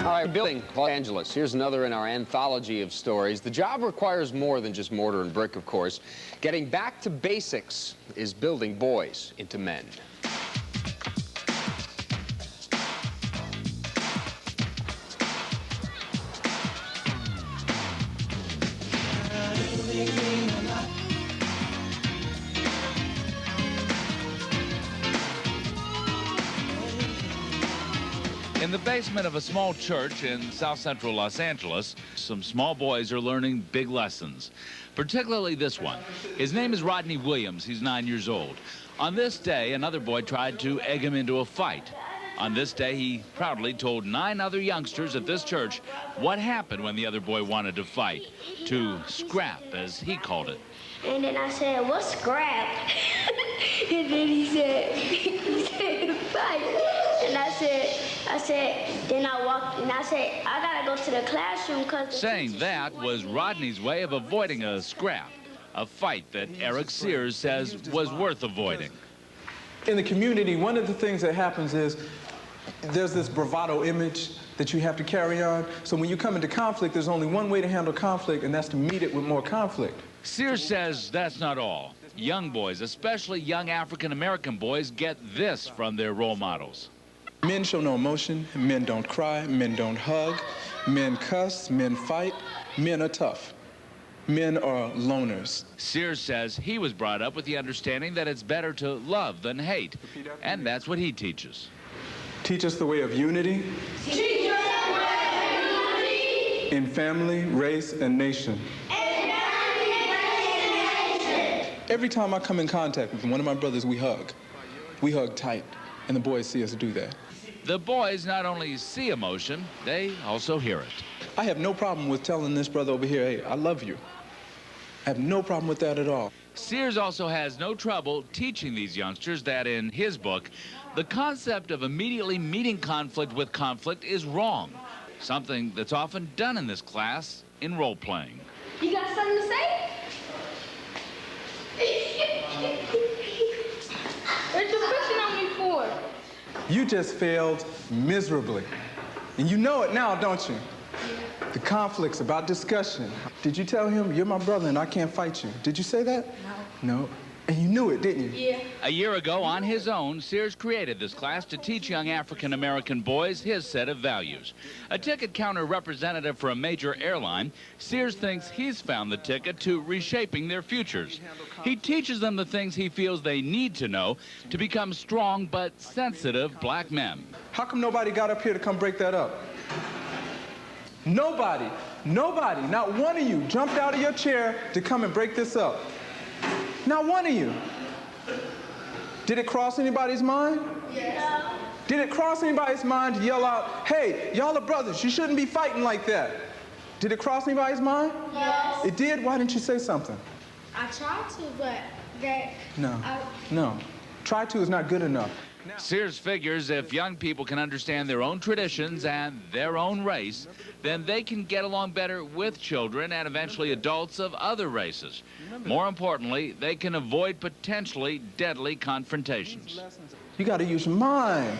All right, building Los Angeles. Here's another in our anthology of stories. The job requires more than just mortar and brick, of course. Getting back to basics is building boys into men. In the basement of a small church in South Central Los Angeles, some small boys are learning big lessons, particularly this one. His name is Rodney Williams. He's 9 years old. On this day, another boy tried to egg him into a fight. On this day, he proudly told 9 other youngsters at this church what happened when the other boy wanted to fight, to scrap, as he called it. And then I said, "What's scrap?" And then he said, fight. And I said, then I walked, and I said, I gotta go to the classroom because... Saying that was Rodney's way of avoiding a scrap, a fight that Eric Cyrs says was worth avoiding. In the community, one of the things that happens is there's this bravado image that you have to carry on. So when you come into conflict, there's only one way to handle conflict, and that's to meet it with more conflict. Cyrs says that's not all. Young boys, especially young African-American boys, get this from their role models. Men show no emotion, men don't cry, men don't hug, men cuss, men fight, men are tough. Men are loners. Cyrs says he was brought up with the understanding that it's better to love than hate, and that's what he teaches. Teach us the way of unity. Teach us the way of unity. In family, race, and nation. Every time I come in contact with one of my brothers, we hug. We hug tight, and the boys see us do that. The boys not only see emotion, they also hear it. I have no problem with telling this brother over here, hey, I love you. I have no problem with that at all. Cyrs also has no trouble teaching these youngsters that in his book, the concept of immediately meeting conflict with conflict is wrong, something that's often done in this class in role-playing. You got something to say? What you pushing on me for? You just failed miserably. And you know it now, don't you? The conflict's about discussion. Did you tell him, you're my brother and I can't fight you? Did you say that? No. No. And you knew it, didn't you? Yeah. A year ago, on his own, Cyrs created this class to teach young African-American boys his set of values. A ticket counter representative for a major airline, Cyrs thinks he's found the ticket to reshaping their futures. He teaches them the things he feels they need to know to become strong but sensitive black men. How come nobody got up here to come break that up? Nobody, not one of you jumped out of your chair to come and break this up. Not one of you. Did it cross anybody's mind? Yes. Did it cross anybody's mind to yell out, hey, y'all are brothers, you shouldn't be fighting like that? Did it cross anybody's mind? Yes. It did? Why didn't you say something? I tried to, but No. Try to is not good enough. Cyrs figures if young people can understand their own traditions and their own race, then they can get along better with children and eventually adults of other races. More importantly, they can avoid potentially deadly confrontations. You got to use your mind.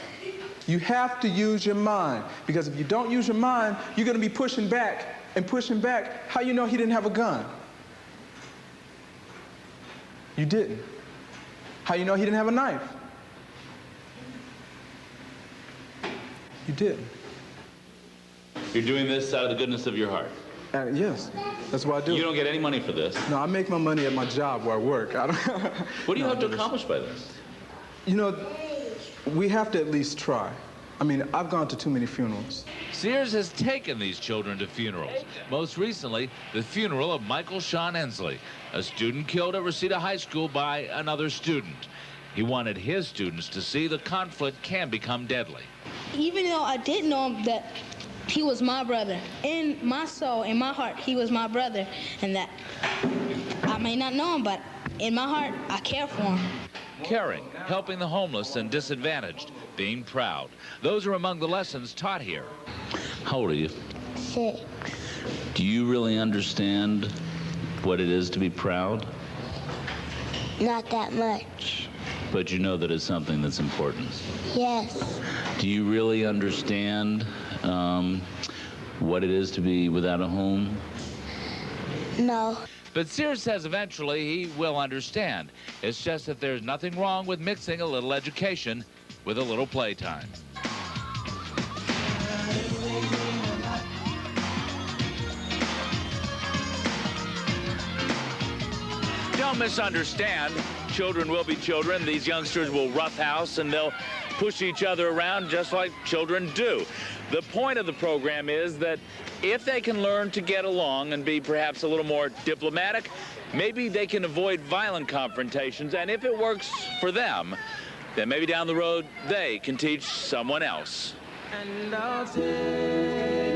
You have to use your mind. Because if you don't use your mind, you're going to be pushing back and pushing back. How you know he didn't have a gun? You didn't. How you know he didn't have a knife? You did. You're doing this out of the goodness of your heart. Yes, that's what I do. You don't get any money for this. No, I make my money at my job where I work. I don't What do you have to accomplish by this? You know, we have to at least try. I mean, I've gone to too many funerals. Cyrs has taken these children to funerals. Most recently, the funeral of Michael Sean Ensley, a student killed at Reseda High School by another student. He wanted his students to see the conflict can become deadly. Even though I didn't know him, that he was my brother. In my soul, in my heart, he was my brother. And that I may not know him, but in my heart, I care for him. Caring, helping the homeless and disadvantaged, being proud. Those are among the lessons taught here. How old are you? 6. Do you really understand what it is to be proud? Not that much. But you know that it's something that's important. Yes. Do you really understand what it is to be without a home? No. But Cyrs says eventually he will understand. It's just that there's nothing wrong with mixing a little education with a little playtime. Don't misunderstand. Children will be children. These youngsters will roughhouse and they'll push each other around just like children do. The point of the program is that if they can learn to get along and be perhaps a little more diplomatic, maybe they can avoid violent confrontations. And if it works for them, then maybe down the road they can teach someone else. And I'll take